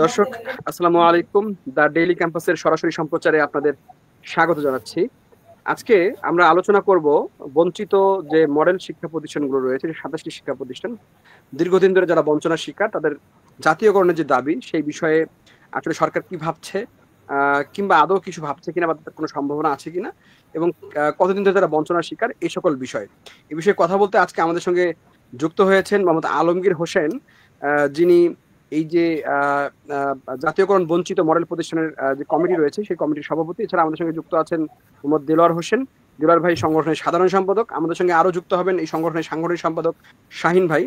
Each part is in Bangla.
দর্শক, আসসালামু আলাইকুম। দ্য ডেইলি ক্যাম্পাসের সরাসরি সম্প্রচারে আপনাদের স্বাগত জানাচ্ছি। আজকে আমরা আলোচনা করব বঞ্চিত যে মডেল শিক্ষা প্রতিষ্ঠানগুলো রয়েছে, ২৭টি শিক্ষা প্রতিষ্ঠান দীর্ঘদিন ধরে যারা বঞ্চনার শিকার, তাদের জাতীয়করণের যে দাবি, সেই বিষয়ে আসলে সরকার কি ভাবছে, কিংবা আদৌ কিছু ভাবছে কিনা, বা তাদের কোনো সম্ভাবনা আছে কিনা, এবং কতদিন ধরে তারা বঞ্চনার শিকার, এই সকল বিষয়। এই বিষয়ে কথা বলতে আজকে আমাদের সঙ্গে যুক্ত হয়েছেন মোহাম্মদ আলমগীর হোসেন, যিনি এই যে আহ, আহ, জাতীয়করণ বঞ্চিত মডেল প্রতিষ্ঠানের যে কমিটি রয়েছে, সেই কমিটির সভাপতি। এছাড়া আমাদের সঙ্গে যুক্ত আছেন মোহাম্মদ দেলোয়ার হোসেন, দেলোয়ার ভাই সংগঠনের সাধারণ সম্পাদক। আমাদের সঙ্গে আরো যুক্ত হবেন এই সংগঠনের সাংগঠনিক সম্পাদক শাহিন ভাই।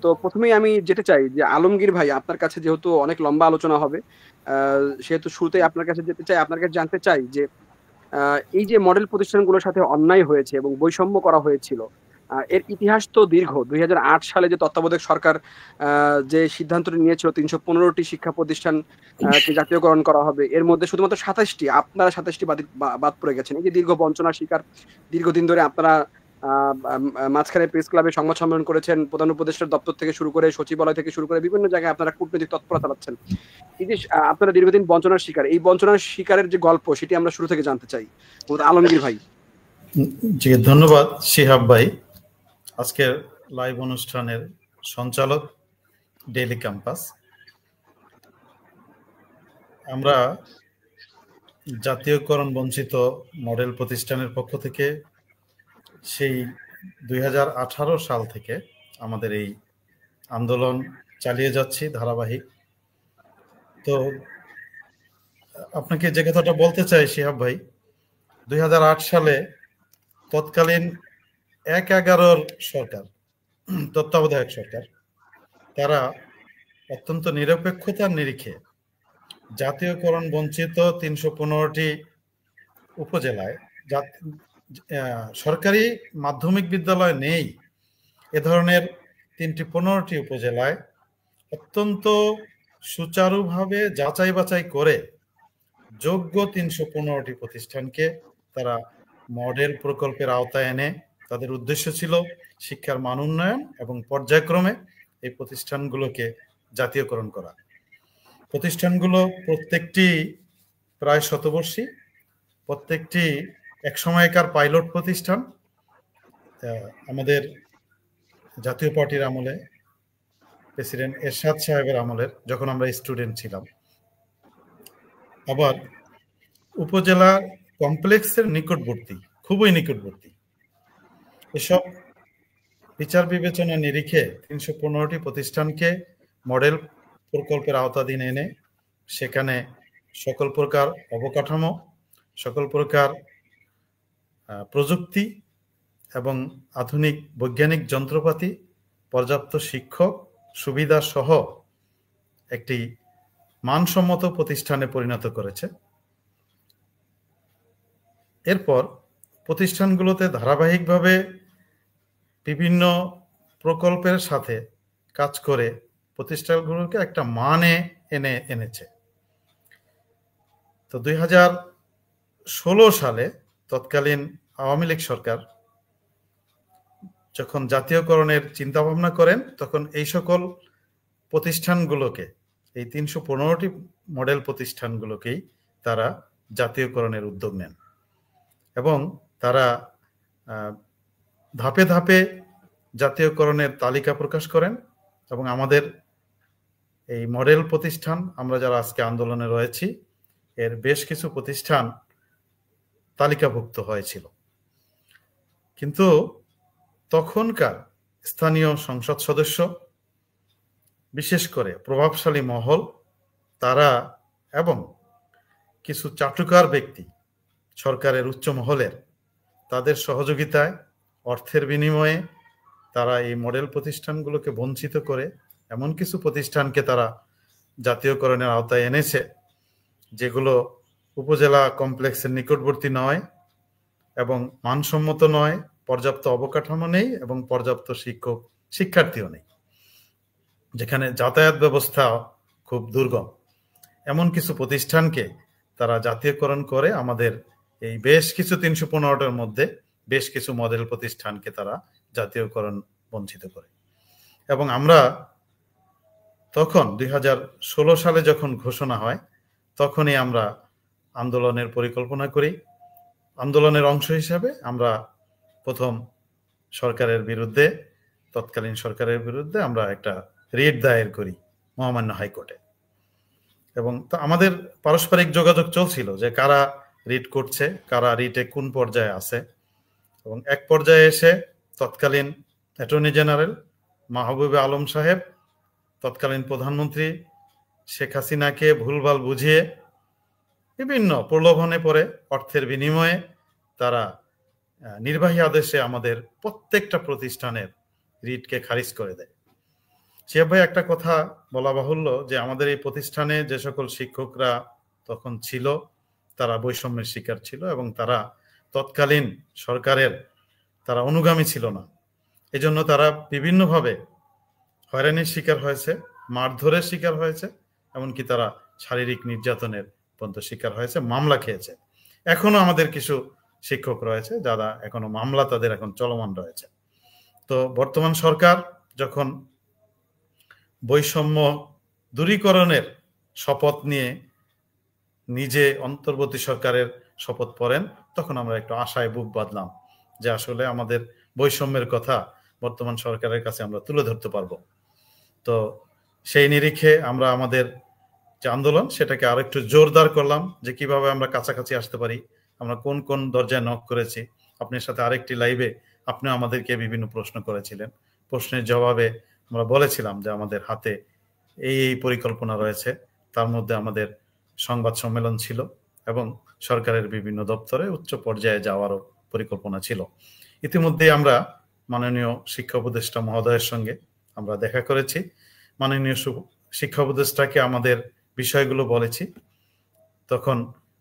তো প্রথমেই আমি যেতে চাই যে আলমগীর ভাই, আপনার কাছে যেহেতু অনেক লম্বা আলোচনা হবে, সেহেতু শুরুতেই আপনার কাছে যেতে চাই, আপনার কাছে জানতে চাই যে এই যে মডেল প্রতিষ্ঠানগুলোর সাথে অন্যায় হয়েছে এবং বৈষম্য করা হয়েছিল, এর ইতিহাস তো দীর্ঘ। ২০০৮ সালে যে তত্ত্বাবধায়ক সরকার যে সিদ্ধান্তটি নিয়েছিল ৩১৫টি শিক্ষা প্রতিষ্ঠান কে জাতীয়করণ করা হবে, এর মধ্যে শুধুমাত্র ২৭টি, আপনারা ২৭টি বাদ পড়ে গেছেন। এই যে দীর্ঘ বঞ্চনার শিকার, দীর্ঘদিন ধরে আপনারা মাঝখানে প্রেস ক্লাবে সংবাদ সম্মেলন করেছেন, প্রধান উপদেষ্টার দপ্তর থেকে শুরু করে সচিবালয় থেকে শুরু করে বিভিন্ন জায়গায় আপনারা কূটনৈতিক তৎপরতা চালাচ্ছেন। এই যে আপনারা দীর্ঘদিন বঞ্চনার শিকার, এই বঞ্চনার শিকারের যে গল্প, সেটি আমরা শুরু থেকে জানতে চাই। আলমগীর ভাই। জি, ধন্যবাদ শিহাব ভাই। আজকের লাইভ অনুষ্ঠানের সঞ্চালক ডেইলি ক্যাম্পাস। আমরা জাতীয়করণ বঞ্চিত মডেল প্রতিষ্ঠানের পক্ষ থেকে সেই ২০১৮ সাল থেকে আমাদের এই আন্দোলন চালিয়ে যাচ্ছি ধারাবাহিক। তো আপনাকে যে কথাটা বলতে চাই শিহাব ভাই, ২০০৮ সালে তৎকালীন ১/১১ সরকার, তত্ত্বাবধায়ক সরকার, তারা অত্যন্ত নিরপেক্ষতার নিরিখে জাতীয়করণ বঞ্চিত ৩১৫টি উপজেলায় সরকারি মাধ্যমিক বিদ্যালয় নেই এ ধরনের ৩১৫টি উপজেলায় অত্যন্ত সুচারুভাবে যাচাই বাছাই করে যোগ্য ৩১৫টি প্রতিষ্ঠানকে তারা মডেল প্রকল্পের আওতায় এনে তাদের উদ্দেশ্য ছিল শিক্ষার মান উন্নয়ন এবং পর্যায়ক্রমে এই প্রতিষ্ঠানগুলোকে জাতীয়করণ করা। প্রতিষ্ঠানগুলো প্রত্যেকটি প্রায় শতবর্ষী, প্রত্যেকটি এক সময়কার পাইলট প্রতিষ্ঠান। আমাদের জাতীয় পার্টির আমলে, প্রেসিডেন্ট এরশাদ সাহেবের আমলের, যখন আমরা স্টুডেন্ট ছিলাম। আবার উপজেলা কমপ্লেক্সের নিকটবর্তী, খুবই নিকটবর্তী। এসব বিচার বিবেচনা নিরিখে ৩১৫টি প্রতিষ্ঠানকে মডেল প্রকল্পের আওতাধীন এনে সেখানে সকল প্রকার অবকাঠামো, সকল প্রকার প্রযুক্তি এবং আধুনিক বৈজ্ঞানিক যন্ত্রপাতি, পর্যাপ্ত শিক্ষক সুবিধা সহ একটি মানসম্মত প্রতিষ্ঠানে পরিণত করেছে। এরপর প্রতিষ্ঠানগুলোতে ধারাবাহিকভাবে বিভিন্ন প্রকল্পের সাথে কাজ করে প্রতিষ্ঠানগুলোকে একটা মানে এনেছে। তো ২০১৬ সালে তৎকালীন আওয়ামী লীগ সরকার যখন জাতীয়করণের চিন্তা ভাবনা করেন, তখন এই সকল প্রতিষ্ঠানগুলোকে, এই ৩১৫টি মডেল প্রতিষ্ঠানগুলোকেই তারা জাতীয়করণের উদ্যোগ নেন এবং তারা ধাপে ধাপে জাতীয়করণের তালিকা প্রকাশ করেন। এবং আমাদের এই মডেল প্রতিষ্ঠান, আমরা যারা আজকে আন্দোলনে রয়েছি, এর বেশ কিছু প্রতিষ্ঠান তালিকাভুক্ত হয়েছিল। কিন্তু তখনকার স্থানীয় সংসদ সদস্য, বিশেষ করে প্রভাবশালী মহল, তারা এবং কিছু চাটুকার ব্যক্তি সরকারের উচ্চ মহলের, তাদের সহযোগিতায়, অর্থের বিনিময়ে তারা এই মডেল প্রতিষ্ঠানগুলোকে বঞ্চিত করে এমন কিছু প্রতিষ্ঠানকে তারা জাতীয়করণের আওতায় এনেছে যেগুলো উপজেলা কমপ্লেক্সের নিকটবর্তী নয় এবং মানসম্মত নয়, পর্যাপ্ত অবকাঠামো নেই এবং পর্যাপ্ত শিক্ষার্থীও নেই, যেখানে যাতায়াত ব্যবস্থা খুব দুর্গম। এমন কিছু প্রতিষ্ঠানকে তারা জাতীয়করণ করে আমাদের এই বেশ কিছু ৩১৫টার মধ্যে বেশ কিছু মডেল প্রতিষ্ঠানকে তারা জাতীয়করণ বঞ্চিত করে। এবং আমরা তখন 2016 সালে যখন ঘোষণা হয় তখনই আমরা আন্দোলনের পরিকল্পনা করি। আন্দোলনের অংশ হিসাবে আমরা প্রথম তৎকালীন সরকারের বিরুদ্ধে আমরা একটা রিট দায়ের করি মহামান্য হাইকোর্টে। এবং আমাদের পারস্পরিক যোগাযোগ চলছিল যে কারা রিট করছে, কারা রিটে কোন পর্যায়ে আছে। এবং এক পর্যায়ে এসে তৎকালীন অ্যাটর্নি জেনারেল মাহবুবে আলম সাহেব তৎকালীন প্রধানমন্ত্রী শেখ হাসিনাকে ভুলভাল বুঝিয়ে বিভিন্ন প্রলোভনে পড়ে অর্থের বিনিময়ে তারা নির্বাহী আদেশে আমাদের প্রত্যেকটা প্রতিষ্ঠানের রিটকে খারিজ করে দেয়। শিহাব ভাই, একটা কথা বলা বাহুল্য যে আমাদের এই প্রতিষ্ঠানে যে সকল শিক্ষকরা তখন ছিল তারা বৈষম্যের শিকার ছিল এবং তারা তৎকালীন সরকারের তারা অনুগামী ছিল না। এজন্য তারা বিভিন্নভাবে হয়রানির শিকার হয়েছে, মারধরের শিকার হয়েছে, এমনকি তারা শারীরিক নির্যাতনের পর্যন্ত শিকার হয়েছে, মামলা খেয়েছে। এখনো আমাদের কিছু শিক্ষক রয়েছে যারা এখনো মামলা তাদের এখন চলমান রয়েছে। তো বর্তমান সরকার যখন বৈষম্য দূরীকরণের শপথ নিয়ে নিজে অন্তর্বর্তী সরকারের শপথ পড়েন, তখন আমরা একটু আশায় বুক বাঁধলাম যে আসলে আমাদের বৈষম্যের কথা বর্তমান সরকারের কাছে আমরা তুলে ধরতে পারবো। তো সেই নিরিখে আমরা আমাদের যে আন্দোলন সেটাকে আরো একটু জোরদার করলাম যে কিভাবে আমরা কাছাকাছি আসতে পারি, আমরা কোন কোন দরজায় নক করেছি। আপনার সাথে আরেকটি লাইভে আপনি আমাদেরকে বিভিন্ন প্রশ্ন করেছিলেন, প্রশ্নের জবাবে আমরা বলেছিলাম যে আমাদের হাতে এই পরিকল্পনা রয়েছে। তার মধ্যে আমাদের সংবাদ সম্মেলন ছিল এবং সরকারের বিভিন্ন দপ্তরে উচ্চ পর্যায়ে যাওয়ারও পরিকল্পনা ছিল। ইতিমধ্যে আমরা মাননীয় শিক্ষা উপদেষ্টা মহোদয়ের সঙ্গে আমরা দেখা করেছি। মাননীয় শিক্ষা উপদেষ্টাকে আমাদের বিষয়গুলো বলেছি। তখন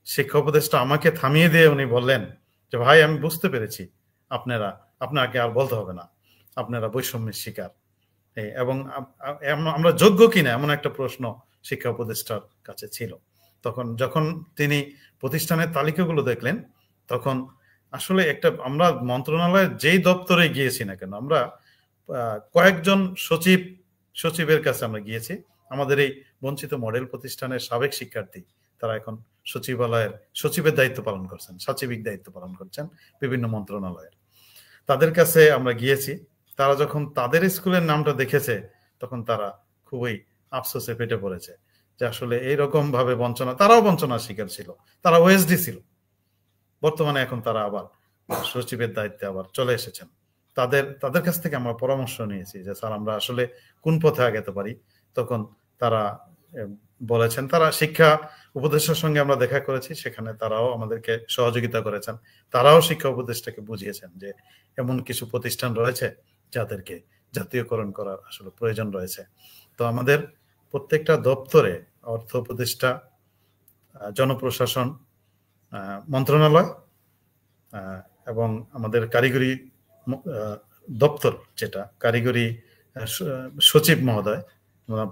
শিক্ষা উপদেষ্টা আমাকে থামিয়ে দিয়ে উনি বললেন যে ভাই, আমি বুঝতে পেরেছি আপনাকে আর বলতে হবে না, আপনারা বৈষম্যের শিকার। এবং আমরা যোগ্য কিনা এমন একটা প্রশ্ন শিক্ষা উপদেষ্টার কাছে ছিল। তখন যখন তিনি প্রতিষ্ঠানের তালিকাগুলো দেখলেন, তখন আসলে আমরা মন্ত্রণালয়ের যেই দপ্তরে গিয়েছি না কেন, আমরা কয়েকজন সচিবের কাছে আমরা গিয়েছি। আমাদের এই বঞ্চিত মডেল প্রতিষ্ঠানের সাবেক শিক্ষার্থী, তারা এখন সচিবের দায়িত্ব পালন করছেন, সচিবিক দায়িত্ব পালন করছেন বিভিন্ন মন্ত্রণালয়ের। তাদের কাছে আমরা গিয়েছি। তারা যখন তাদের স্কুলের নামটা দেখেছে তখন তারা খুবই আফসোসে ফেটে পড়েছে যে আসলে এইরকম ভাবে তারাও বঞ্চনার শিকার ছিল। তারা ওএসডি ছিল, বর্তমানে এখন তারা আবার সচিবের দায়িত্বে আবার চলে এসেছেন। তাদের কাছ থেকে আমরা পরামর্শ নিয়েছি যে স্যার, আমরা আসলে কোন পথে আগাতে পারি। তখন তারা বলেছেন, তারা শিক্ষা উপদেষ্টার সঙ্গে আমরা দেখা করেছি, সেখানে তারাও আমাদেরকে সহযোগিতা করেছেন। তারাও শিক্ষা উপদেষ্টাকে বুঝিয়েছেন যে এমন কিছু প্রতিষ্ঠান রয়েছে যাদেরকে জাতীয়করণ করার আসলে প্রয়োজন রয়েছে। তো আমাদের প্রত্যেকটা দপ্তরে অর্থ উপদেষ্টা, জনপ্রশাসন মন্ত্রণালয় এবং আমাদের কারিগরি দপ্তর, যেটা কারিগরি সচিব মহোদয়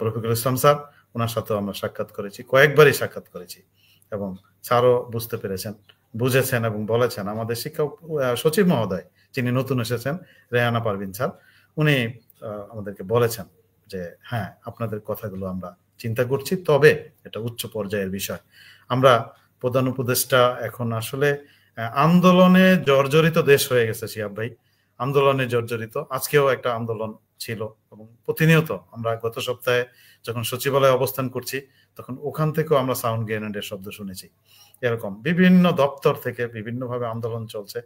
রফিকুল ইসলাম স্যার, ওনার সাথেও আমরা সাক্ষাৎ করেছি, কয়েকবারই সাক্ষাৎ করেছি। এবং স্যারও বুঝেছেন এবং বলেছেন। আমাদের শিক্ষা সচিব মহোদয়, যিনি নতুন এসেছেন, রেহানা পারভিন স্যার, উনি আমাদেরকে বলেছেন যে হ্যাঁ, আপনাদের কথাগুলো আমরা চিন্তা করছি, তবে এটা উচ্চ পর্যায়ের বিষয়। আমরা প্রধান উপদেষ্টা এখন আসলে আন্দোলনে জর্জরিত দেশ হয়ে গেছে শিহাব ভাই, আন্দোলনে জর্জরিত। আজকেও একটা আন্দোলন ছিল এবং প্রতিনিয়ত আমরা গত সপ্তাহে যখন সচিবালয়ে অবস্থান করছি তখন ওখান থেকেও আমরা সাউন্ড গ্রেনেডের শব্দ শুনেছি। এরকম বিভিন্ন দপ্তর থেকে বিভিন্নভাবে আন্দোলন চলছে।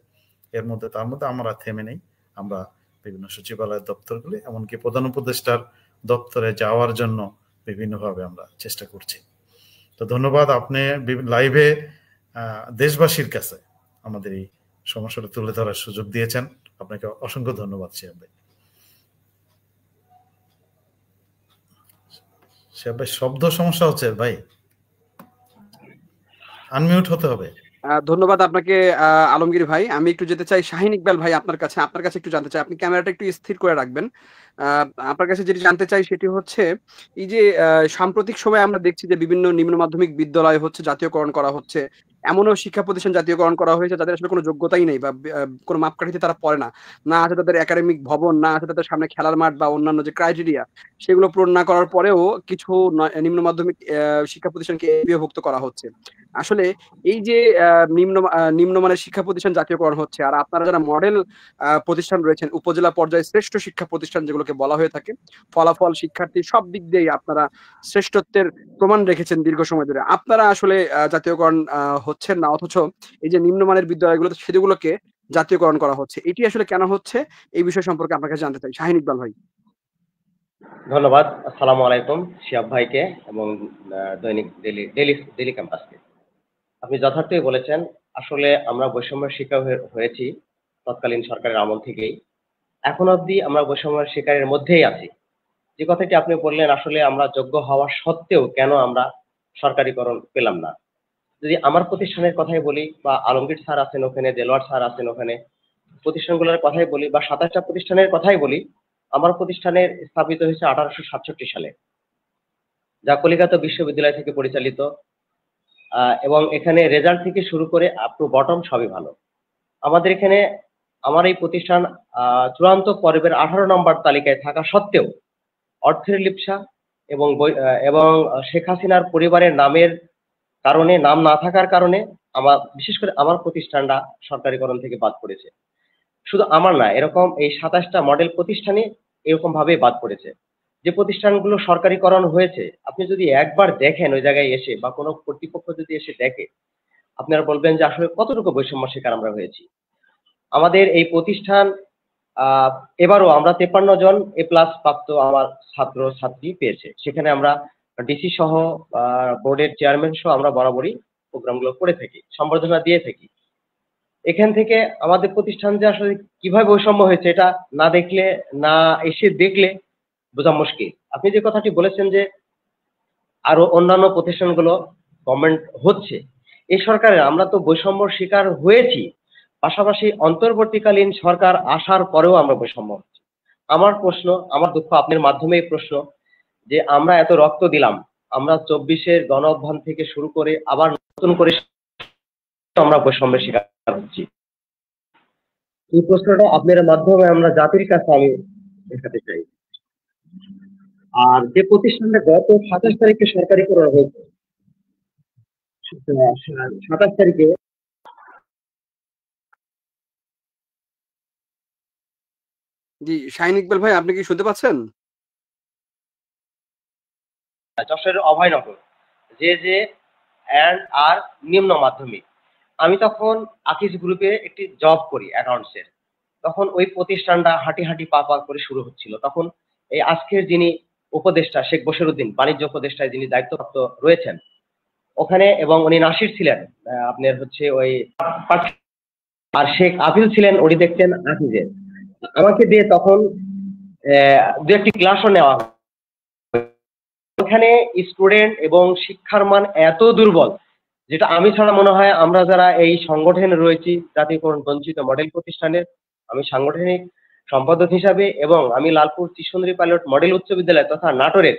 তার মধ্যে আমরা থেমে নেই। আমরা বিভিন্ন সচিবালয়ের দপ্তরগুলি, এমনকি প্রধান উপদেষ্টার দপ্তরে যাওয়ার জন্য বিভিন্নভাবে আমরা চেষ্টা করছি। তো ধন্যবাদ, আপনি লাইভে দেশবাসীর কাছে আমাদের এই সমস্যাটা তুলে ধরার সুযোগ দিয়েছেন। আপনাকে অসংখ্য ধন্যবাদ শিহাব ভাই। শিহাব ভাই, শব্দ সমস্যা হচ্ছে ভাই, আনমিউট হতে হবে। ধন্যবাদ আপনাকে আলমগীর ভাই। আমি একটু যেতে চাই শাহিন ইকবাল ভাই, আপনার কাছে একটু জানতে চাই। আপনি ক্যামেরাটা একটু স্থির করে রাখবেন। আপনার কাছে যেটি জানতে চাই সেটি হচ্ছে, এই যে সাম্প্রতিক সময়ে আমরা দেখছি যে বিভিন্ন নিম্ন মাধ্যমিক বিদ্যালয় হচ্ছে জাতীয়করণ করা হচ্ছে, এমনও শিক্ষা প্রতিষ্ঠান জাতীয়করণ করা হয়েছে যাদের আসলে কোনো যোগ্যতাই নেই বা কোনো মাপকাঠিতে তারা পড়ে না, না আছে তাদের একাডেমিক ভবন, না আছে তাদের সামনে খেলার মাঠ বা অন্যান্য যে ক্রাইটেরিয়া সেগুলো পূরণ না করার পরেও কিছু নিম্ন মাধ্যমিক শিক্ষা প্রতিষ্ঠানকে এমপিওভুক্ত করা হচ্ছে। আসলে এই যে নিম্নমানের শিক্ষা প্রতিষ্ঠান জাতীয়করণ হচ্ছে, আর আপনারা যারা মডেল প্রতিষ্ঠান রয়েছেন, উপজেলা পর্যায়ে শ্রেষ্ঠ শিক্ষা প্রতিষ্ঠান যেগুলোকে বলা হয়ে থাকে, ফলাফল, শিক্ষার্থী সব দিক দিয়েই আপনারা শ্রেষ্ঠত্বের প্রমাণ রেখেছেন দীর্ঘ সময় ধরে, আপনারা আসলে জাতীয়করণ হচ্ছেন না, অথচ এই যে নিম্নমানের বিদ্যালয়গুলোতে সেগুলোকে জাতীয়করণ করা হচ্ছে। এটি আসলে কেন হচ্ছে, এই বিষয় সম্পর্কে আপনার কাছে জানতে চাই। শাহিন ইকবাল ভাই। ধন্যবাদ। আসসালামু আলাইকুম শিহাব ভাইকে এবং দৈনিক ডেলি ক্যাম্পাসকে। আপনি যথার্থই বলেছেন, আসলে আমরা বৈষম্যের শিকার হয়েছি তৎকালীন সরকারের আমল থেকেই। এখন অবধি আমরা বৈষম্যের শিকারের মধ্যেই আছি। যে কথাটি আপনি বললেন, আসলে আমরা যোগ্য হওয়া সত্ত্বেও কেন আমরা সরকারিকরণ পেলাম না। যদি আমার প্রতিষ্ঠানের কথাই বলি, বা আলমগীর স্যার আছেন ওখানে, দেলোয়ার স্যার আছেন ওখানে, প্রতিষ্ঠানগুলোর কথাই বলি, বা 27টা প্রতিষ্ঠানের কথাই বলি, আমার প্রতিষ্ঠানের স্থাপিত হয়েছে 1867 সালে, যা কলিকাতা বিশ্ববিদ্যালয় থেকে পরিচালিত, এবং এখানে রেজাল্ট থেকে শুরু করে আপ টু বটম সবই ভালো। আমাদের এখানে আমার এই প্রতিষ্ঠান চূড়ান্ত পর্বের 18 নম্বর তালিকায় থাকা সত্ত্বেও অর্থের লিপ্সা এবং শেখ হাসিনার পরিবারের নামের কারণে, নাম না থাকার কারণে বিশেষ করে আমার প্রতিষ্ঠানটা সরকারিকরণ থেকে বাদ পড়েছে। শুধু আমার না, এরকম এই 27টা মডেল প্রতিষ্ঠানে এরকম ভাবে বাদ পড়েছে। যে প্রতিষ্ঠানগুলো সরকারিকরণ হয়েছে, আপনি যদি একবার দেখেন ওই জায়গায় এসে, বা কোনো কর্তৃপক্ষ যদি এসে দেখে, আপনারা বলবেন যে আসলে কতটুকু বৈষম্য শিকার আমরা হয়েছি। আমাদের এই প্রতিষ্ঠান এবারও আমরা 53 জন এ প্লাস প্রাপ্ত আমার ছাত্র ছাত্রী পেয়েছে। সেখানে আমরা ডিসি সহ বোর্ডের চেয়ারম্যান সহ আমরা বরাবরই প্রোগ্রামগুলো করে থাকি, সম্বর্ধনা দিয়ে থাকি। এখান থেকে আমাদের প্রতিষ্ঠান যে আসলে কিভাবে বৈষম্য হয়েছে, এটা না এসে দেখলে বোঝা মুশকিল। আপনি যে কথাটি বলেছেন যে আরো অন্যান্য প্রতিষ্ঠানগুলো গভর্নমেন্ট হচ্ছে, এই সরকারের আমরা তো বৈষম্যর শিকার হয়েছি, পাশাপাশি অন্তর্বর্তীকালীন সরকার আসার পরেও আমরা বৈষম্য হচ্ছি। আমার প্রশ্ন, আমার দুঃখ আপনার মাধ্যমে এই প্রশ্ন, যে আমরা এত রক্ত দিলাম, আমরা 24-এর গণ অভ্যুত্থান থেকে শুরু করে আবার নতুন করে আমরা বৈষম্যের শিকার হচ্ছি। এই প্রশ্নটা আপনার মাধ্যমে আমরা জাতির কাছে আমি দেখাতে চাই। আর যে প্রতিষ্ঠানটা গত 27 তারিখে সরকারিকরণ হয়েছে, 27 তারিখে জি, শাহিন ইকবাল ভাই, আপনি কি শুনতে পাচ্ছেন? যশোরের অভয়নগর যে অ্যান্ড আর নিম্ন মাধ্যমিক, আমি তখন আকিস গ্রুপে একটি জব করি অ্যাকাউন্টসের। তখন ওই প্রতিষ্ঠানটা হাঁটি হাঁটি পা পা করে শুরু হচ্ছিল। তখন এই আজকের যিনি উপদেষ্টা শেখ বশিরউদ্দিন, বাণিজ্য উপদেষ্টায় যিনি দায়িত্বপ্রাপ্ত রয়েছেন ওখানে, এবং উনি নাসির ছিলেন আপনার হচ্ছে ওই, আর শেখ আফিল ছিলেন, উনি দেখতেন আকিজের। আমাকে দিয়ে তখন দু একটি ক্লাসও নেওয়া। ওখানে স্টুডেন্ট এবং শিক্ষার মান এত দুর্বল, যেটা আমি ছাড়া মনে হয় আমরা যারা এই সংগঠনে রয়েছি, জাতীয়করণ বঞ্চিত মডেল প্রতিষ্ঠানের, আমি সাংগঠনিক সম্পাদক হিসাবে, এবং আমি লালপুর ত্রিসুন্দরী পাইলট মডেল উচ্চ বিদ্যালয় তথা নাটোরের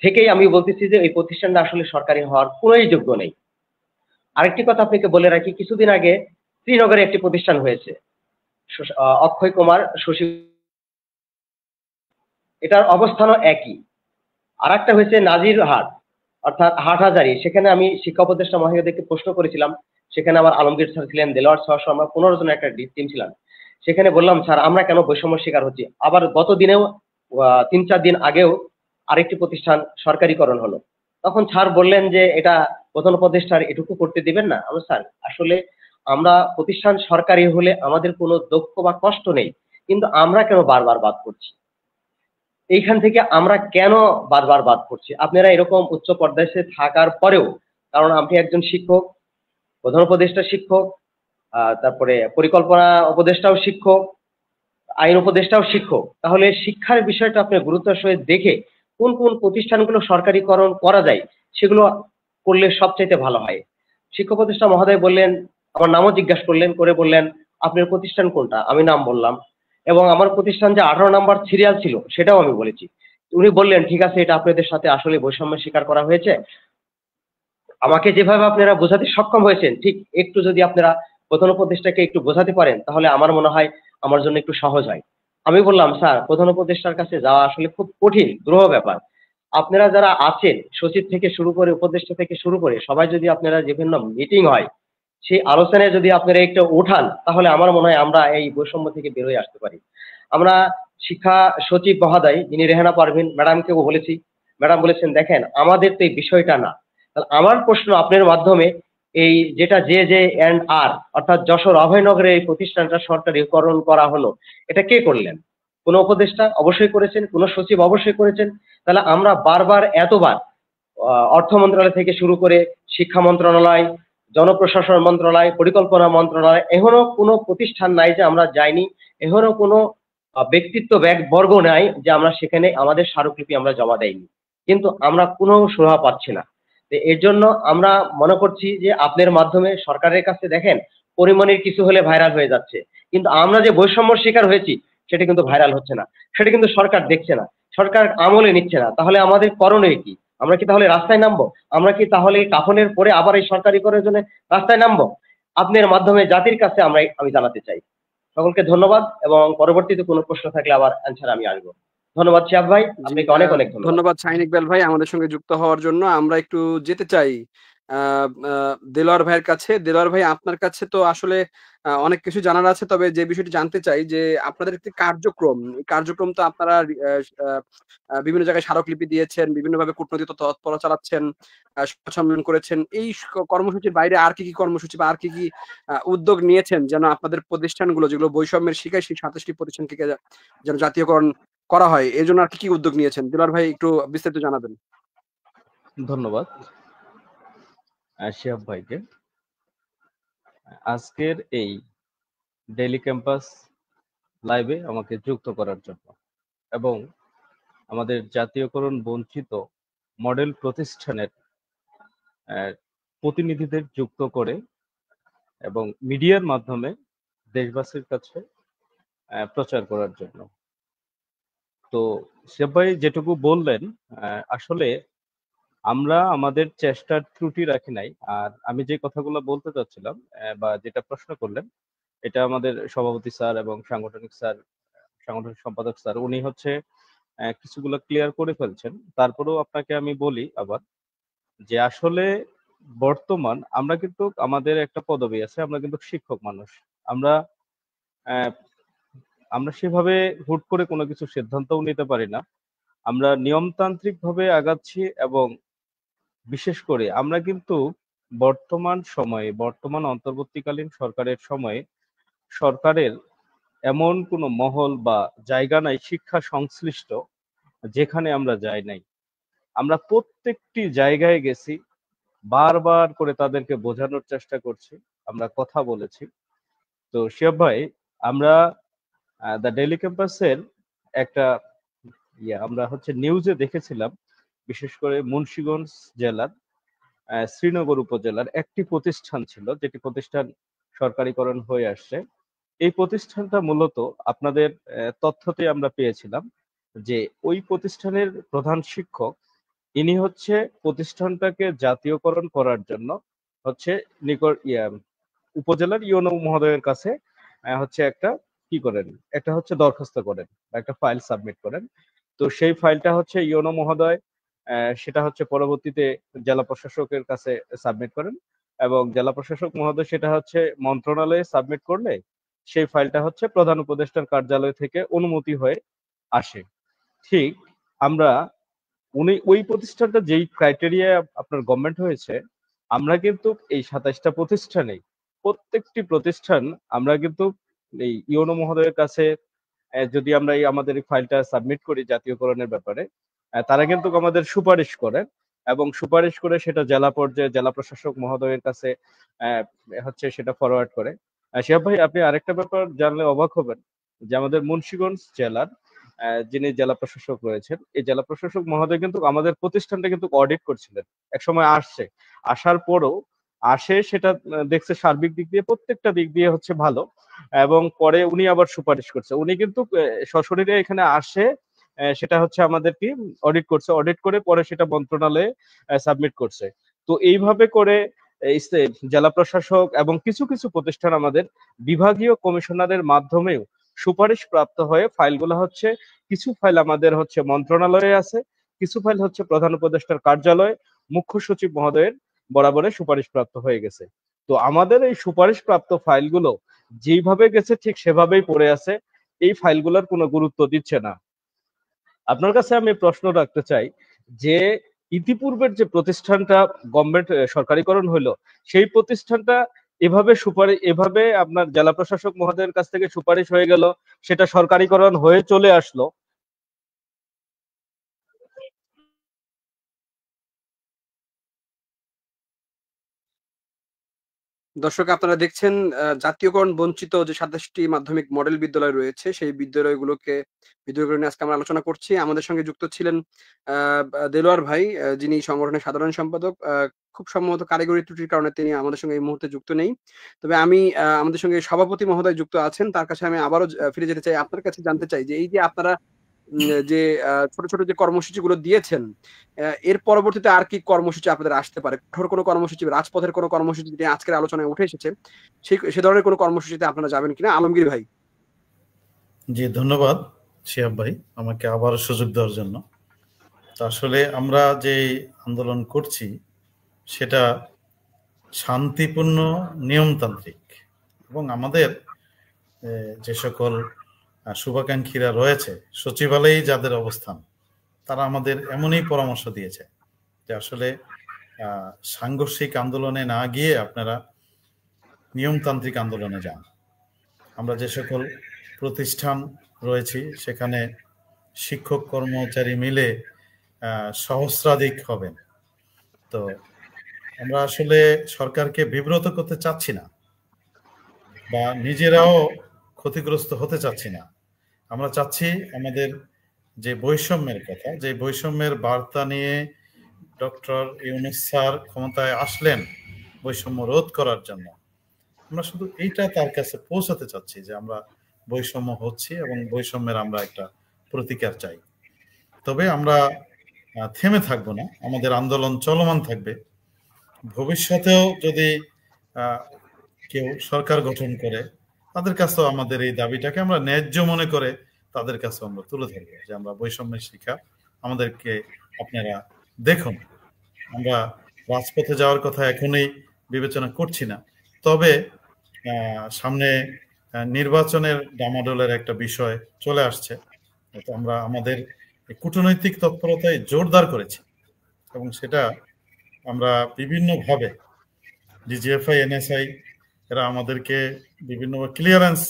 থেকেই আমি বলতেছি যে এই প্রতিষ্ঠানটা আসলে সরকারি হওয়ার কোনোই যোগ্য নেই। আরেকটি কথা আপনাকে বলে রাখি, কিছুদিন আগে শ্রীনগরে একটি প্রতিষ্ঠান হয়েছে, অক্ষয় কুমার শশী, এটার অবস্থানও একই। আর একটা হয়েছে নাজির হাট, অর্থাৎ হাটহাজারি, সেখানে আমি শিক্ষা উপদেষ্টা মহোদয়কে প্রশ্ন করেছিলাম। সেখানে আমার আলমগীর স্যার ছিলেন, দেলোয়ার স্যার সহ আমরা 15 জনের একটা টিম ছিলাম। সেখানে বললাম, স্যার আমরা কেন বৈষম্যের শিকার হচ্ছি। আবার গত দিনেও 3-4 দিন আগেও আরেকটি প্রতিষ্ঠান সরকারিকরণ হলো। তখন স্যার বললেন যে এটা প্রধান উপদেষ্টার এটুকু করতে দিবেন না। আমরা স্যার আসলে আমরা প্রতিষ্ঠান সরকারি হলে আমাদের কোনো দুঃখ বা কষ্ট নেই, কিন্তু আমরা কেন বারবার বাদ করছি, এইখান থেকে আমরা কেন বারবার বাদ করছি। আপনারা এরকম উচ্চ পর্যায়ে থাকার পরেও, কারণ আপনি একজন শিক্ষক, প্রধান উপদেষ্টা শিক্ষক, তারপরে পরিকল্পনা উপদেষ্টাও শিক্ষক, আইন উপদেষ্টাও শিক্ষক, তাহলে শিক্ষার বিষয়টা আপনি গুরুত্বের সহিত দেখে কোন কোন প্রতিষ্ঠানগুলো সরকারিকরণ করা যায় সেগুলো করলে সবচাইতে ভালো হয়। শিক্ষা উপদেষ্টা মহোদয় বললেন, আমার নামও জিজ্ঞাসা করলেন, করে বললেন আপনার প্রতিষ্ঠান কোনটা, আমি নাম বললাম, এবং আমার প্রতিষ্ঠান যে 18 নাম্বার সিরিয়াল ছিল সেটাও আমি বলেছি। উনি বললেন ঠিক আছে, এটা আপনাদের সাথে আসলে বৈষম্যের শিকার করা হয়েছে, আমাকে যেভাবে আপনারা বোঝাতে সক্ষম হয়েছেন, ঠিক একটু যদি আপনারা প্রধান উপদেষ্টাকে একটু বোঝাতে পারেন, তাহলে আমার মনে হয় আমার জন্য একটু সহজ হয়। আমি বললাম, স্যার, প্রধান উপদেষ্টার কাছে যাওয়া আসলে খুব কঠিন, দুরূহ ব্যাপার। আপনারা যারা আছেন, সচিব থেকে শুরু করে উপদেষ্টা থেকে শুরু করে সবাই যদি আপনারা বিভিন্ন মিটিং হয়, সেই আলোচনায় যদি আপনারা একটু উঠান, তাহলে আমার মনে হয় আমরা এই বৈষম্য থেকে বের হয়ে আসতে পারি। আমরা শিক্ষা সচিব মহোদয়, যিনি রেহানা পারভিন ম্যাডামকেও বলেছি, ম্যাডাম বলেছেন, দেখেন, আমাদের তো এই বিষয়টা না। তাহলে আমার প্রশ্ন আপনার মাধ্যমে, এই যেটা JJ&R অর্থাৎ যশোর অভয়নগরে এই প্রতিষ্ঠানটা সরকারিকরণ করা হলো, এটা কে করলেন? কোন উপদেষ্টা অবশ্যই করেছেন, কোন সচিব অবশ্যই করেছেন। তাহলে আমরা বারবার এতবার অর্থ মন্ত্রণালয় থেকে শুরু করে শিক্ষা মন্ত্রণালয়, জনপ্রশাসন মন্ত্রণালয়, পরিকল্পনা মন্ত্রণালয়, এখনো কোনো প্রতিষ্ঠান নাই যে আমরা যাইনি, এখনো কোনো ব্যক্তিত্ব বর্গ নাই যে আমরা সেখানে আমাদের স্মারকলিপি আমরা জমা দেইনি। কিন্তু আমরা কোনো সুরাহা পাচ্ছি না। তো এর জন্য আমরা মনে করছি যে আপনার মাধ্যমে সরকারের কাছে, দেখেন, পরিমণির কিছু হলে ভাইরাল হয়ে যাচ্ছে, কিন্তু আমরা যে বৈষম্যর শিকার হয়েছি সেটা কিন্তু ভাইরাল হচ্ছে না, সেটা কিন্তু সরকার দেখছে না, সরকার আমলে নিচ্ছে না। তাহলে আমাদের করণীয় কি? আমরা কি তাহলে রাস্তায় নামবো? আমরা কি তাহলে কাফনের পরে আবার এই সরকারিকরণের জন্য রাস্তায় নামবো? আপনার মাধ্যমে জাতির কাছে আমি জানাতে চাই। সকলকে ধন্যবাদ, এবং পরবর্তীতে কোনো প্রশ্ন থাকলে আবার অ্যান্সার আমি আসবো। ধন্যবাদ শিহাব ভাই, আপনাকে অনেক অনেক ধন্যবাদ। ধন্যবাদ শাহিন ইকবাল ভাই আমাদের সঙ্গে যুক্ত হওয়ার জন্য। আমরা একটু যেতে চাই দেলোয়ার ভাইয়ের কাছে। দেলোয়ার ভাই, আপনার কাছে তো আসলে অনেক কিছু জানার আছে, তবে যে বিষয়টি জানতে চাই যে আপনাদের একটি কার্যক্রম, এই কার্যক্রম তো আপনারা বিভিন্ন জায়গায় স্মারকলিপি দিয়েছেন, বিভিন্নভাবে কূটনৈতিক তৎপরতা চালাচ্ছেন, সংবাদ সম্মেলন করেছেন। এই কর্মসূচির বাইরে আর কি কর্মসূচি বা আর কি উদ্যোগ নিয়েছেন যেন আপনাদের প্রতিষ্ঠানগুলো যেগুলো বৈষম্যের শিকার, সেই ২৭টি প্রতিষ্ঠানকে যেন জাতীয়করণ করা হয়, এর জন্য আর কি উদ্যোগ নিয়েছেন? দিলার ভাই, একটু বিস্তারিত জানাবেন। ধন্যবাদ শিহাব ভাইকে আজকের এই ডেইলি ক্যাম্পাস লাইভে আমাকে যুক্ত করার জন্য, এবং আমাদের জাতীয়করণ বঞ্চিত মডেল প্রতিষ্ঠানের প্রতিনিধিদের যুক্ত করে এবং মিডিয়ার মাধ্যমে দেশবাসীর কাছে প্রচার করার জন্য। তো শিহাব ভাই যেটুকু বললেন, আসলে আমরা আমাদের চেষ্টার ত্রুটি রাখি নাই। আর আমি যে কথাগুলো বলতে চাচ্ছিলাম বা যেটা প্রশ্ন করলেন, এটা আমাদের সভাপতি স্যার এবং সাংগঠনিক সম্পাদক স্যার, উনি হচ্ছে কিছুগুলো ক্লিয়ার করে ফেলছেন। তারপরেও আপনাকে আমি বলি আবার যে আসলে বর্তমান আমরা কিন্তু আমাদের একটা পদবি আছে, আমরা কিন্তু শিক্ষক মানুষ। আমরা আমরা সেভাবে হুট করে কোনো কিছু সিদ্ধান্তও নিতে পারি না। আমরা নিয়মতান্ত্রিক ভাবে আগাচ্ছি, এবং বিশেষ করে আমরা কিন্তু বর্তমান অন্তর্বর্তীকালীন সরকারের সময়ে সরকারের এমন কোনো মহল বা জায়গা নাই শিক্ষা সংশ্লিষ্ট যেখানে আমরা যাই নাই। আমরা প্রত্যেকটি জায়গায় গেছি, বারবার করে তাদেরকে বোঝানোর চেষ্টা করছি, আমরা কথা বলেছি। তো শিহাব ভাই, আমরা দ্য ডেইলি ক্যাম্পাসের একটা আমরা হচ্ছে নিউজে দেখেছিলাম, বিশেষ করে মুন্সিগঞ্জ জেলার শ্রীনগর উপজেলার একটি প্রতিষ্ঠান ছিল, যেটি প্রতিষ্ঠান সরকারিকরণ হয়ে আসছে। এই প্রতিষ্ঠানটা মূলত আপনাদের তথ্যতে আমরা পেয়েছিলাম যে ওই প্রতিষ্ঠানের প্রধান শিক্ষক, ইনি হচ্ছে প্রতিষ্ঠানটাকে জাতীয়করণ করার জন্য হচ্ছে উপজেলার ইউনো মহোদয়ের কাছে হচ্ছে একটা হচ্ছে দরখাস্ত করেন বা একটা ফাইল সাবমিট করেন। তো সেই ফাইলটা হচ্ছে ইউনো মহোদয় সেটা হচ্ছে পরবর্তীতে জেলা প্রশাসকের কাছে সাবমিট করেন, এবং জেলা প্রশাসক মহোদয় সেটা হচ্ছে মন্ত্রণালয়ে সাবমিট করলে সেই ফাইলটা হচ্ছে প্রধান উপদেষ্টার কার্যালয় থেকে অনুমতি হয়ে আসে। ঠিক আমরা ওই প্রতিষ্ঠানটা যেই ক্রাইটেরিয়া আপনার গভর্নমেন্ট হয়েছে, আমরা কিন্তু এই ২৭টা প্রতিষ্ঠানে প্রত্যেকটি প্রতিষ্ঠান আমরা কিন্তু এই ইউনো মহোদয়ের কাছে যদি আমরা আমাদের এই ফাইলটা সাবমিট করি জাতীয়করণের ব্যাপারে, তারা কিন্তু আমাদের সুপারিশ করেন, এবং সুপারিশ করে সেটা জেলা পর্যায়ে জেলা প্রশাসক মহোদয়ের কাছে হচ্ছে সেটা ফরওয়ার্ড করে। শিহাব ভাই, আপনি আরেকটা ব্যাপার জানলে অবাক হবেন যে আমাদের মুন্সিগঞ্জ জেলার যিনি জেলা প্রশাসক রয়েছেন, এই জেলা প্রশাসক মহোদয় কিন্তু আমাদের প্রতিষ্ঠানটা কিন্তু অডিট করছিলেন। একসময় আসার পরও সেটা দেখছে সার্বিক দিক দিয়ে প্রত্যেকটা দিক দিয়ে হচ্ছে ভালো, এবং পরে উনি আবার সুপারিশ করছে। উনি কিন্তু সশরীরে এখানে সেটা হচ্ছে আমাদের কি অডিট করছে, অডিট করে পরে সেটা মন্ত্রণালয়ে সাবমিট করছে। তো এইভাবে করে জেলা প্রশাসক এবং কিছু কিছু প্রতিষ্ঠান আমাদের বিভাগীয় কমিশনারের মাধ্যমেও সুপারিশ প্রাপ্ত হয়ে ফাইলগুলো হচ্ছে, কিছু ফাইল আমাদের হচ্ছে মন্ত্রণালয়ে আছে, কিছু ফাইল হচ্ছে প্রধান উপদেষ্টার কার্যালয়ে মুখ্য সচিব মহোদয়ের বরাবরে সুপারিশ প্রাপ্ত হয়ে গেছে। তো আমাদের এই সুপারিশ প্রাপ্ত ফাইলগুলো যেইভাবে গেছে ঠিক সেভাবেই পড়ে আছে, এই ফাইলগুলোর কোনো গুরুত্ব দিচ্ছে না। আপনার কাছে আমি প্রশ্ন রাখতে চাই যে ইতিপূর্বের যে প্রতিষ্ঠানটা গভর্নমেন্ট সরকারিকরণ হলো, সেই প্রতিষ্ঠানটা এভাবে আপনার জেলা প্রশাসক মহোদয়ের কাছ থেকে সুপারিশ হয়ে গেল, সেটা সরকারিকরণ হয়ে চলে আসলো। দর্শক আপনারা দেখছেন জাতীয়করণ বঞ্চিত যে 27টি মাধ্যমিক মডেল বিদ্যালয় রয়েছে সেই বিদ্যালয়গুলো নিয়ে আজকে আমরা আলোচনা করছি। আমাদের সঙ্গে যুক্ত ছিলেন দেলোয়ার ভাই, যিনি সংগঠনের সাধারণ সম্পাদক। খুব সম্ভবত কারিগরি ত্রুটির কারণে তিনি আমাদের সঙ্গে এই মুহূর্তে যুক্ত নেই। তবে আমি আমাদের সঙ্গে সভাপতি মহোদয় যুক্ত আছেন, তার কাছে আমি আবারও ফিরে যেতে চাই। আপনার কাছে জানতে চাই যে এই যে আপনারা যে ছোট ছোট যে কর্মসূচিগুলো দিয়েছেন, এর পরবর্তীতে আর কি কর্মসূচি আপনাদের আসতে পারে? কঠোর কোনো কর্মসূচি, রাজপথের কোনো কর্মসূচি যেটি আজকের আলোচনায় উঠে এসেছে, সে ধরনের কোনো কর্মসূচিতে আপনারা যাবেন কিনা? আলমগীর ভাই। জি, ধন্যবাদ শিহাব ভাই আমাকে আবার সুযোগ দেওয়ার জন্য। তো আসলে আমরা যে আন্দোলন করছি সেটা শান্তিপূর্ণ, নিয়মতান্ত্রিক, এবং আমাদের যে সকল শুভাকাঙ্ক্ষীরা রয়েছে, সচিবালয়ে যাদের অবস্থান, তারা আমাদের এমনই পরামর্শ দিয়েছে যে আসলে সাংঘর্ষিক আন্দোলনে না গিয়ে আপনারা নিয়মতান্ত্রিক আন্দোলনে যান। আমরা যে সকল প্রতিষ্ঠান রয়েছি সেখানে শিক্ষক কর্মচারী মিলে সহস্রাধিক হবেন। তো আমরা আসলে সরকারকে বিব্রত করতে চাচ্ছি না বা নিজেরাও ক্ষতিগ্রস্ত হতে চাচ্ছি না। আমরা চাচ্ছি আমাদের যে বৈষম্যের কথা, যে বৈষম্যের বার্তা নিয়ে ডক্টর ইউনূস স্যার ক্ষমতায় আসলেন বৈষম্য রোধ করার জন্য, আমরা শুধু এইটা তার কাছে পৌঁছাতে চাচ্ছি যে আমরা বৈষম্য হচ্ছি এবং বৈষম্যের আমরা একটা প্রতিকার চাই। তবে আমরা থেমে থাকবো না, আমাদের আন্দোলন চলমান থাকবে। ভবিষ্যতেও যদি কেউ সরকার গঠন করে, তাদের কাছেও আমাদের এই দাবিটাকে আমরা ন্যায্য মনে করে তাদের কাছে আমরা তুলে ধরবো যে আমরা বৈষম্যের শিকার, আমাদেরকে আপনারা দেখুন। আমরা রাজপথে যাওয়ার কথা এখনই বিবেচনা করছি না, তবে সামনে নির্বাচনের ডামাডোলের একটা বিষয় চলে আসছে। আমরা আমাদের কূটনৈতিক তৎপরতায় জোরদার করেছি এবং সেটা আমরা বিভিন্নভাবে ডিজিএফআই, এনএসআই এরা আমাদেরকে বিভিন্ন ক্লিয়ারেন্স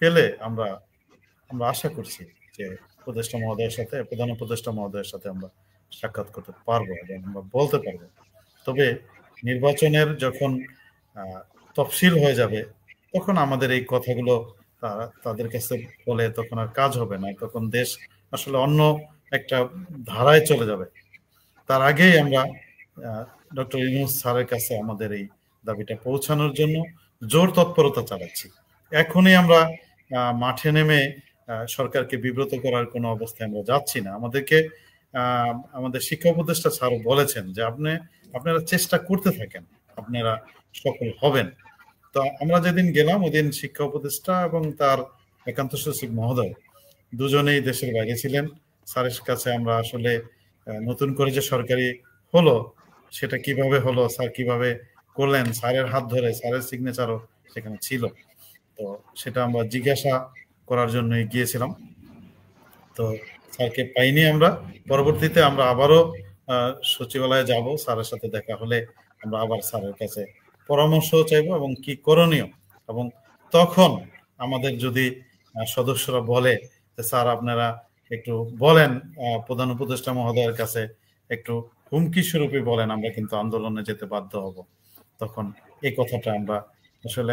পেলে আমরা আশা করছি যে উপদেষ্টা মহোদয়ের সাথে, প্রধান উপদেষ্টা মহোদয়ের সাথে আমরা সাক্ষাৎ করতে পারবো এবং আমরা বলতে পারবো। তবে নির্বাচনের যখন তফসিল হয়ে যাবে তখন আমাদের এই কথাগুলো তাদের কাছে বলে তখন আর কাজ হবে না, তখন দেশ আসলে অন্য একটা ধারায় চলে যাবে। তার আগেই আমরা ডক্টর ইউনূস স্যারের কাছে আমাদের এই দাবিটা পৌঁছানোর জন্য জোর তৎপরতা চালাচ্ছি। এখনই আমরা মাঠে নেমে সরকারকে বিব্রত করার কোনো অবস্থায় আমরা যাচ্ছি না। আমাদের শিক্ষা উপদেষ্টা স্যারও বলেছেন যে আপনারা চেষ্টা করতে থাকেন, আপনারা সফল হবেন। তো আমরা যেদিন গেলাম ওইদিন শিক্ষা উপদেষ্টা এবং তার একান্ত সচিব মহোদয় দুজনেই দেশের বাইরে ছিলেন। স্যারের কাছে আমরা আসলে নতুন করে যে সরকারি হলো সেটা কিভাবে হলো, স্যার কিভাবে করলেন, স্যারের হাত ধরে, স্যারের সিগনেচারও সেখানে ছিল, তো সেটা আমরা জিজ্ঞাসা করার জন্য গিয়েছিলাম। তো স্যারকে পাইনি আমরা। পরবর্তীতে আমরা আবারও সচিবালয়ে যাব, স্যারের সাথে দেখা হলে আমরা আবার স্যারের কাছে পরামর্শ চাইব এবং কি করণীয়। এবং তখন আমাদের যদি সদস্যরা বলে যে স্যার আপনারা একটু বলেন প্রধান উপদেষ্টা মহোদয়ের কাছে একটু হুমকি স্বরূপে বলেন, আমরা কিন্তু আন্দোলনে যেতে বাধ্য হব। তখন এই কথাটা আমরা আসলে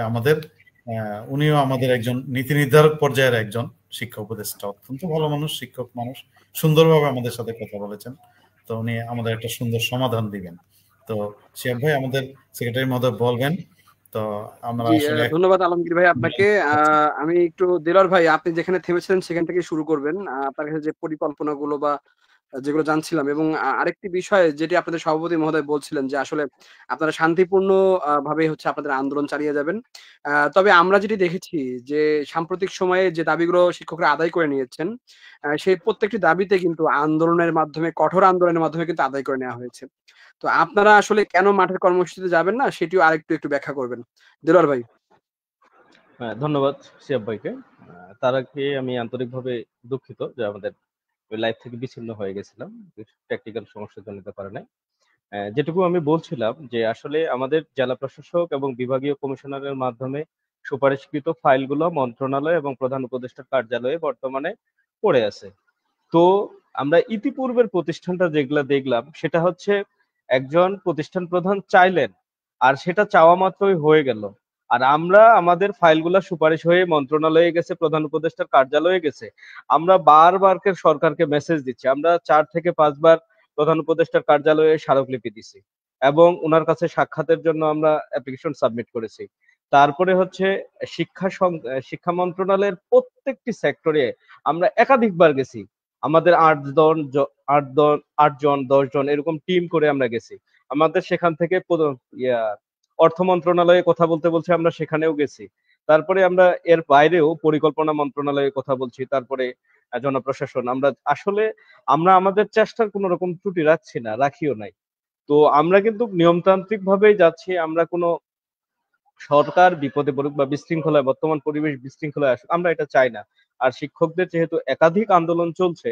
উনিও আমাদের একজন নীতি নির্ধারক পর্যায়ের একজন শিক্ষা উপদেষ্টা, অত্যন্ত ভালো মানুষ, শিক্ষক মানুষ, সুন্দরভাবে আমাদের সাথে কথা বলেছেন। তো উনি আমাদের একটা সুন্দর সমাধান দিবেন। তো শিহাব ভাই আমাদের সেক্রেটারি মহোদয় বলবেন। তো আমরা আসলে ধন্যবাদ আলমগীর ভাই আপনাকে। আমি একটু দেলোয়ার ভাই, আপনি যেখানে থেমেছিলেন সেখান থেকে শুরু করবেন। আপনার কাছে যে পরিকল্পনাগুলো বা যেগুলো জানছিলাম, এবং আরেকটি বিষয় যেটি আপনাদের সভাপতি মহোদয় বলছিলেন যে আসলে আপনারা শান্তিপূর্ণ ভাবে হচ্ছে আপনাদের আন্দোলন চালিয়ে যাবেন। তবে আমরা যেটি দেখেছি যে সাম্প্রতিক সময়ে যে দাবিগুলো শিক্ষকরা আদায় করে নিয়েছেন, সেই প্রত্যেকটি দাবিতে কিন্তু আন্দোলনের মাধ্যমে, কঠোর আন্দোলনের মাধ্যমে কিন্তু আদায় করে নেওয়া হয়েছে। তো আপনারা আসলে কেন মাঠের কর্মসূচিতে যাবেন না সেটিও একটু ব্যাখ্যা করবেন। দেলোয়ার ভাই। হ্যাঁ, ধন্যবাদ শিহাব ভাইকে। তার আগে আমি আন্তরিকভাবে দুঃখিত যে আমাদের ওই লাইভ থেকে বিচ্ছিন্ন হয়ে গেছিলাম, টেকনিক্যাল সমস্যার জন্য নিতে পারে নাই। যেটুকু আমি বলছিলাম যে আসলে আমাদের জেলা প্রশাসক এবং বিভাগীয় কমিশনারের মাধ্যমে সুপারিশকৃত ফাইলগুলো মন্ত্রণালয় এবং প্রধান উপদেষ্টার কার্যালয়ে বর্তমানে পড়ে আছে। তো আমরা ইতিপূর্বের প্রতিষ্ঠানটা যেগুলা দেখলাম সেটা হচ্ছে একজন প্রতিষ্ঠান প্রধান চাইলেন আর সেটা চাওয়া মাত্রই হয়ে গেল। আর আমরা আমাদের ফাইলগুলা সুপারিশ হয়ে মন্ত্রণালয়ে গেছে, প্রধান উপদেষ্টার কার্যালয়ে গেছে। আমরা বারবার সরকারকে মেসেজ দিচ্ছি, আমরা 4 থেকে 5 বার প্রধান উপদেষ্টার কার্যালয়ে স্মারকলিপি দিছি এবং ওনার কাছে সাক্ষাতের জন্য আমরা অ্যাপ্লিকেশন সাবমিট করেছি। তারপরে হচ্ছে শিক্ষা মন্ত্রণালয়ের প্রত্যেকটি সেক্টরে আমরা একাধিকবার গেছি। আমাদের 8 জন 10 জন এরকম টিম করে আমরা গেছি। আমাদের সেখান থেকে অর্থ মন্ত্রণালয়ে কথা বলতে বলছে, আমরা সেখানেও গেছি। তারপরে আমরা এর বাইরেও পরিকল্পনা মন্ত্রণালয়ে কথা বলছি, তারপরে জনপ্রশাসন। আমরা আমাদের চেষ্টার কোনো রকম ত্রুটি রাখিও নাই। তো আমরা কিন্তু নিয়মতান্ত্রিক ভাবেই যাচ্ছি। আমরা কোনো সরকার বিপদে পড়ুক বা বিশৃঙ্খলায়, বর্তমান পরিবেশ বিশৃঙ্খলায় আসুক, আমরা এটা চাই না। আর শিক্ষকদের যেহেতু একাধিক আন্দোলন চলছে,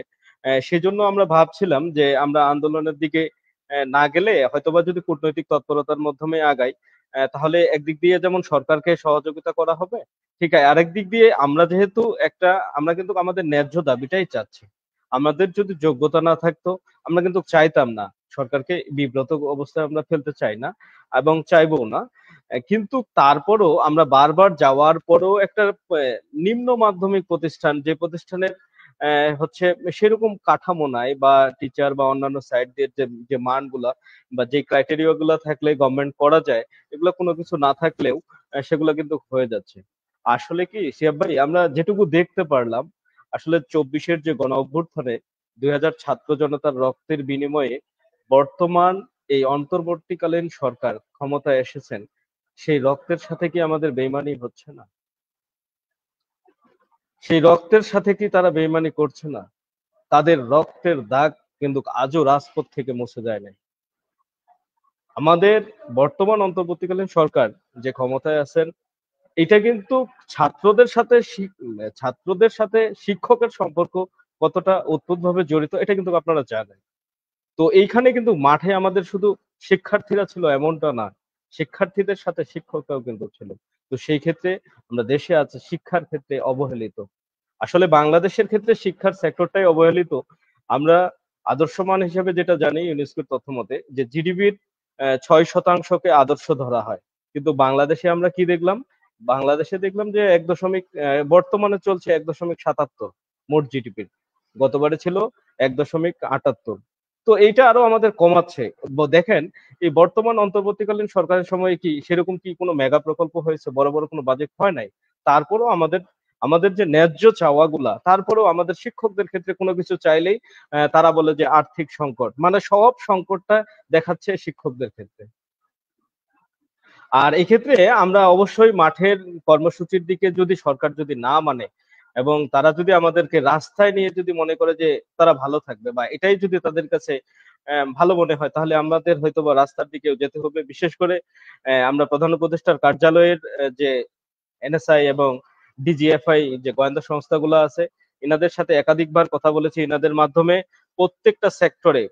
সেজন্য আমরা ভাবছিলাম যে আমরা আন্দোলনের দিকে না গেলে হয়তোবা যদি কূটনৈতিক তৎপরতার মাধ্যমে আগাই, তাহলে একদিক দিয়ে যেমন সরকারকে সহযোগিতা করা হবে, ঠিক আছে, আরেক দিক দিয়ে আমরা কিন্তু আমাদের ন্যায্য দাবিটাই চাচ্ছি। আমাদের যদি যোগ্যতা না থাকতো, আমরা কিন্তু চাইতাম না, সরকারকে বিব্রত অবস্থায় আমরা ফেলতে চাই না এবং চাইবো না। কিন্তু তারপরও আমরা বারবার যাওয়ার পরও একটা নিম্ন মাধ্যমিক প্রতিষ্ঠান, যে প্রতিষ্ঠানের হচ্ছে সেরকম কাঠামো নাই বা টিচার বা অন্যান্য সাইড দিয়ে যে মানগুলা বা যে ক্রাইটেরিয়া গুলা থাকলে গভর্নমেন্ট করা যায়, এগুলো কোনো কিছু না থাকলেও সেগুলো কিন্তু হয়ে যাচ্ছে। আসলে কি শিহাব ভাই, আমরা যেটুকু দেখতে পারলাম, আসলে 24-এর যে গণ অভ্যুত্থানে 2000 ছাত্র জনতার রক্তের বিনিময়ে বর্তমান এই অন্তর্বর্তীকালীন সরকার ক্ষমতায় এসেছেন, সেই রক্তের সাথে কি আমাদের বেইমানি হচ্ছে না? সেই রক্তের সাথে কি তারা বেইমানি করছে না? তাদের রক্তের দাগ কিন্তু আজও রাজপথ থেকে মুছে যায় নাই। আমাদের বর্তমান অন্তর্বর্তীকালীন সরকার যে ক্ষমতায় আছেন, এটা কিন্তু ছাত্রদের সাথে শিক্ষকের সম্পর্ক কতটা ওতপ্রোতভাবে জড়িত, এটা কিন্তু আপনারা জানেন। তো এইখানে কিন্তু মাঠে আমাদের শুধু শিক্ষার্থীরা ছিল এমনটা না, শিক্ষার্থীদের সাথে শিক্ষকরাও কিন্তু ছিল। তো সেই ক্ষেত্রে আমরা দেশে আছে শিক্ষার ক্ষেত্রে অবহেলিত। আসলে বাংলাদেশের ক্ষেত্রে শিক্ষার সেক্টরটাই অবহেলিত। আমরা আদর্শমান হিসেবে যেটা জানি ইউনেস্কোর তথ্য মতে, যে জিডিপির 6%কে আদর্শ ধরা হয়। কিন্তু বাংলাদেশে আমরা কি দেখলাম? বাংলাদেশে দেখলাম যে বর্তমানে চলছে 1.77 মোট জিডিপির। গতবারে ছিল 1.78। তো এইটা আরো আমাদের কমাচ্ছে। দেখেন, এই বর্তমান অন্তর্বর্তীকালীন সরকারের সময়ে কি সেরকম কি কোনো মেগা প্রকল্প হয়েছে? বড় বড় কোনো বাজেট হয় নাই। তারপরেও আমাদের যে ন্যায্য চাওয়াগুলা, তারপরেও আমাদের শিক্ষকদের ক্ষেত্রে কোনো কিছু চাইলেই তারা বলে যে আর্থিক সংকট। মানে সব সংকটটা দেখাচ্ছে শিক্ষকদের ক্ষেত্রে। আর এক্ষেত্রে আমরা অবশ্যই মাঠের কর্মসূচির দিকে যদি সরকার যদি না মানে এবং তারা যদি আমাদেরকে রাস্তায় নিয়ে যদি মনে করে যে তারা ভালো থাকবে বা এটাই যদি তাদের কাছে ভালো মনে হয়, তাহলে আমাদের হয়তো বা রাস্তার দিকেও যেতে হবে। বিশেষ করে আমরা প্রধান উপদেষ্টার কার্যালয়ের যে এনএসআই এবং ডিজিএফআই যে গোয়েন্দা সংস্থাগুলো আছে, এনাদের সাথে একাধিকবার কথা বলেছি। এনাদের মাধ্যমে প্রত্যেকটা সেক্টরে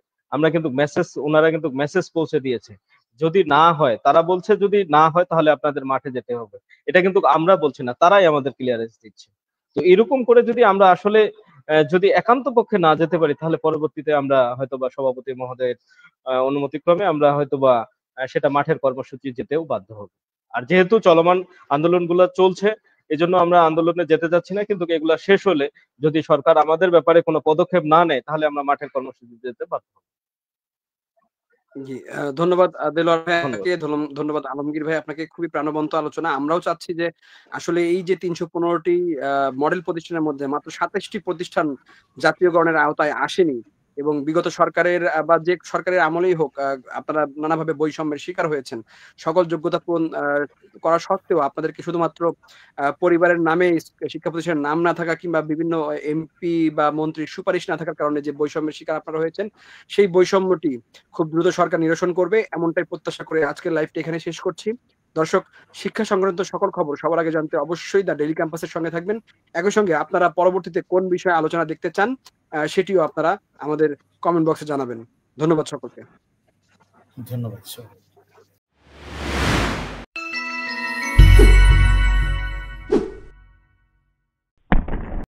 ওনারা কিন্তু মেসেজ পৌঁছে দিয়েছে। যদি না হয়, তারা বলছে যদি না হয় তাহলে আপনাদের মাঠে যেতে হবে। এটা কিন্তু আমরা বলছি না, তারাই আমাদের ক্লিয়ারেন্স দিচ্ছে। তো এরকম করে যদি আমরা আসলে যদি একান্ত পক্ষে না যেতে পারি, তাহলে পরবর্তীতে আমরা হয়তোবা সভাপতি মহোদয়ের অনুমতিক্রমে আমরা হয়তোবা সেটা মাঠের কর্মসূচি যেতেও বাধ্য হব। আর যেহেতু চলমান আন্দোলনগুলো চলছে, এজন্য আমরা আন্দোলনে যেতে যাচ্ছি না, কিন্তু এগুলা শেষ হলে যদি সরকার আমাদের ব্যাপারে কোনো পদক্ষেপ না নেয়, তাহলে আমরা মাঠের কর্মসূচি যেতে বাধ্য হব। জি, ধন্যবাদ দেলোয়ার ভাই আপনাকে, ধন্যবাদ আলমগীর ভাই আপনাকে। খুবই প্রাণবন্ত আলোচনা। আমরাও চাচ্ছি যে আসলে এই যে 315টি মডেল প্রতিষ্ঠানের মধ্যে মাত্র 27টি প্রতিষ্ঠান জাতীয়করণের আওতায় আসেনি। এবং বিগত সরকারের বা যে সরকারের আমলেই হোক আপনারা নানাভাবে বৈষম্যের শিকার হয়েছেন। সকল যোগ্যতা পূরণ করা সত্ত্বেও আপনাদেরকে শুধুমাত্র পরিবারের নামে শিক্ষা প্রতিষ্ঠানের নাম না থাকা কিংবা বিভিন্ন এমপি বা মন্ত্রীর সুপারিশ না থাকার কারণে যে বৈষম্যের শিকার আপনারা হয়েছেন, সেই বৈষম্যটি খুব দ্রুত সরকার নিরসন করবে এমনটাই প্রত্যাশা করে আজকের লাইভটি এখানে শেষ করছি। দর্শক, শিক্ষা সংক্রান্ত সকল খবর সবার আগে জানতে অবশ্যই দ্য ডেইলি ক্যাম্পাসের সঙ্গে থাকবেন। একই সঙ্গে আপনারা পরবর্তীতে কোন বিষয়ে আলোচনা দেখতে চান সেটিও আপনারা আমাদের কমেন্ট বক্সে জানাবেন। ধন্যবাদ সকলকে। ধন্যবাদ।